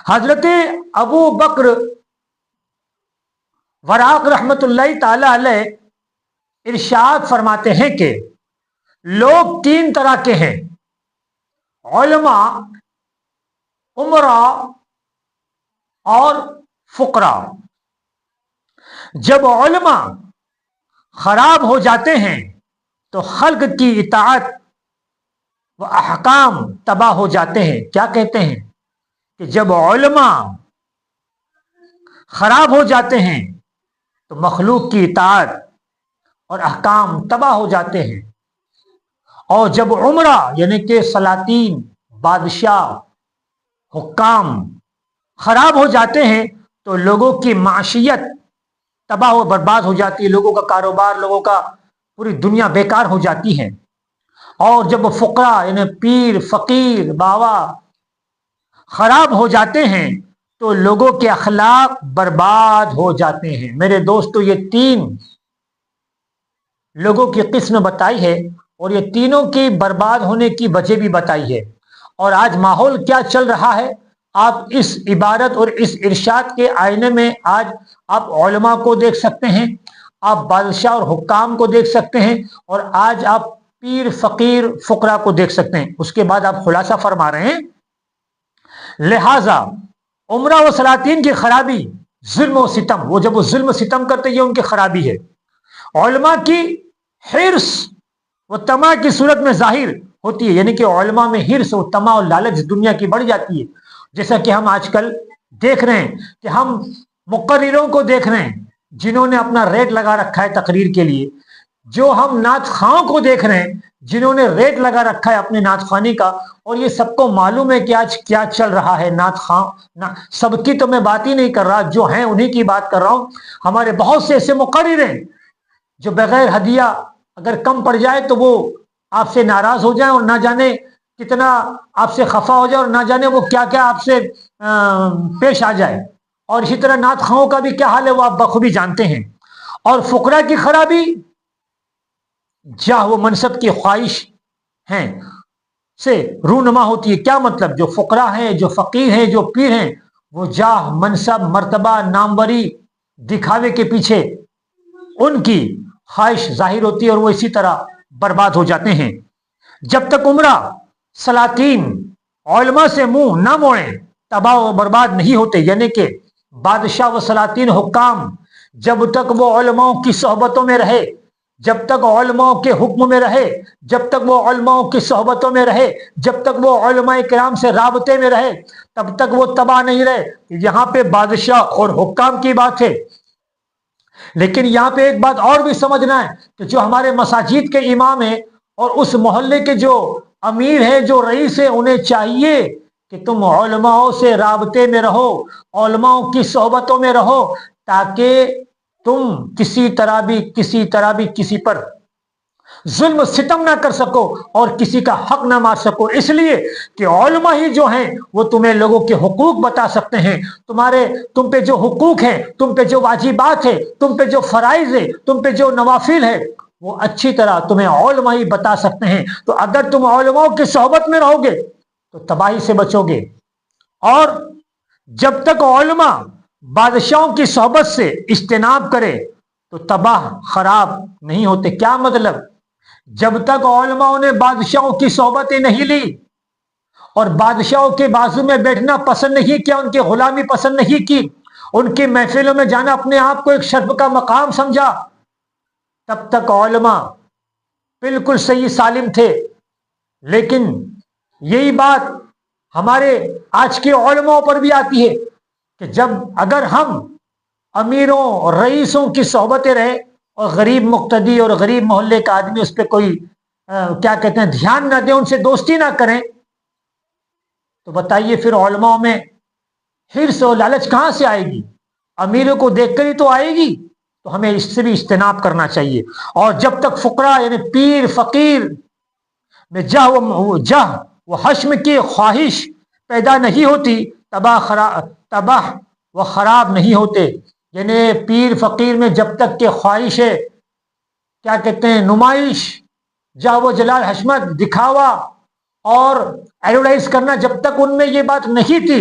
حضرت ابو بکر وراق رحمت اللہ تعالی علیہ ارشاد فرماتے ہیں کہ لوگ تین طرح کے ہیں: علماء، امراء اور فقراء۔ جب علماء خراب ہو جاتے ہیں تو خلق کی اطاعت و احکام تباہ ہو جاتے ہیں۔ کیا کہتے ہیں کہ جب علماء خراب ہو جاتے ہیں تو مخلوق کی اطاعت اور احکام تباہ ہو جاتے ہیں، اور جب عمرہ یعنی کہ سلاطین، بادشاہ، حکام خراب ہو جاتے ہیں تو لوگوں کی معیشت تباہ و برباد ہو جاتی ہے، لوگوں کا کاروبار، لوگوں کا پوری دنیا بیکار ہو جاتی ہے۔ اور جب فقراء یعنی پیر، فقیر، بابا خراب ہو جاتے ہیں تو لوگوں کے اخلاق برباد ہو جاتے ہیں۔ میرے دوستو، یہ تین لوگوں کی قسم بتائی ہے اور یہ تینوں کی برباد ہونے کی وجہ بھی بتائی ہے۔ اور آج ماحول کیا چل رہا ہے، آپ اس عبارت اور اس ارشاد کے آئینے میں آج آپ علماء کو دیکھ سکتے ہیں، آپ بادشاہ اور حکام کو دیکھ سکتے ہیں، اور آج آپ پیر، فقیر، فقراء کو دیکھ سکتے ہیں۔ اس کے بعد آپ خلاصہ فرما رہے ہیں، لہذا عمرہ و سلاطین کی خرابی ظلم و ستم، وہ جب وہ ظلم و ستم کرتے یہ ان کی خرابی ہے۔ علماء کی حرص و طمع کی صورت میں ظاہر ہوتی ہے، یعنی کہ علماء میں حرص و طمع اور لالچ دنیا کی بڑھ جاتی ہے، جیسا کہ ہم آج کل دیکھ رہے ہیں کہ ہم مقرروں کو دیکھ رہے ہیں جنہوں نے اپنا ریٹ لگا رکھا ہے تقریر کے لیے، جو ہم نعت خواہوں کو دیکھ رہے ہیں جنہوں نے ریٹ لگا رکھا ہے اپنے نعت خوانی کا، اور یہ سب کو معلوم ہے کہ آج کیا چل رہا ہے۔ نعت خواہ سب کی تو میں بات ہی نہیں کر رہا، جو ہیں انہی کی بات کر رہا ہوں۔ ہمارے بہت سے ایسے مقرر ہیں جو بغیر ہدیہ اگر کم پڑ جائے تو وہ آپ سے ناراض ہو جائیں اور نہ جانے کتنا آپ سے خفا ہو جائے، اور نہ جانے وہ کیا کیا آپ سے پیش آ جائے۔ اور اسی طرح نعت خواہوں کا بھی کیا حال ہے وہ آپ بخوبی جانتے ہیں۔ اور فقراء کی خرابی جاہ و منصب کی خواہش ہیں سے رونما ہوتی ہے۔ کیا مطلب؟ جو فقراء ہیں، جو فقیر ہیں، جو پیر ہیں، وہ جاہ، منصب، مرتبہ، ناموری، دکھاوے کے پیچھے ان کی خواہش ظاہر ہوتی ہے اور وہ اسی طرح برباد ہو جاتے ہیں۔ جب تک عمرہ، سلاطین علماء سے منہ نہ موڑیں تباہ و برباد نہیں ہوتے، یعنی کہ بادشاہ و سلاطین، حکام جب تک وہ علماء کی صحبتوں میں رہے، جب تک علماء کے حکم میں رہے، جب تک وہ علماء کی صحبتوں میں رہے، جب تک وہ علماء کرام سے رابطے میں رہے، تب تک وہ تباہ نہیں رہے۔ یہاں پہ بادشاہ اور حکام کی بات ہے، لیکن یہاں پہ ایک بات اور بھی سمجھنا ہے کہ جو ہمارے مساجد کے امام ہیں اور اس محلے کے جو امیر ہیں، جو رئیس ہیں، انہیں چاہیے کہ تم علماء سے رابطے میں رہو، علماء کی صحبتوں میں رہو، تاکہ تم کسی طرح بھی کسی پر ظلم و ستم نہ کر سکو اور کسی کا حق نہ مار سکو، اس لیے کہ علماء ہی جو ہیں وہ تمہیں لوگوں کے حقوق بتا سکتے ہیں، تم پہ جو حقوق ہیں، تم پہ جو واجبات ہیں، تم پہ جو فرائض ہے، تم پہ جو نوافل ہے، وہ اچھی طرح تمہیں علماء ہی بتا سکتے ہیں۔ تو اگر تم علماء کی صحبت میں رہو گے تو تباہی سے بچو گے، اور جب تک علماء بادشاہوں کی صحبت سے اجتناب کرے تو تباہ خراب نہیں ہوتے۔ کیا مطلب؟ جب تک علماء نے بادشاہوں کی صحبتیں نہیں لی اور بادشاہوں کے بازو میں بیٹھنا پسند نہیں کیا، ان کی غلامی پسند نہیں کی، ان کی محفلوں میں جانا اپنے آپ کو ایک شرف کا مقام سمجھا، تب تک علماء بالکل صحیح سالم تھے۔ لیکن یہی بات ہمارے آج کے علماء پر بھی آتی ہے کہ اگر ہم امیروں اور رئیسوں کی صحبتیں رہے اور غریب مقتدی اور غریب محلے کا آدمی اس پہ کوئی دھیان نہ دیں، ان سے دوستی نہ کریں، تو بتائیے پھر علماء میں حرص و لالچ کہاں سے آئے گی؟ امیروں کو دیکھ کر ہی تو آئے گی۔ تو ہمیں اس سے بھی اجتناب کرنا چاہیے۔ اور جب تک فقراء یعنی پیر، فقیر میں جاہ و حشم کی خواہش پیدا نہیں ہوتی، تباہ و خراب نہیں ہوتے۔ یعنی پیر فقیر میں جب تک کہ خواہش ہے، نمائش، جاہ و جلال، حشمت، دکھاوا اور ایڈورٹائز کرنا، جب تک ان میں یہ بات نہیں تھی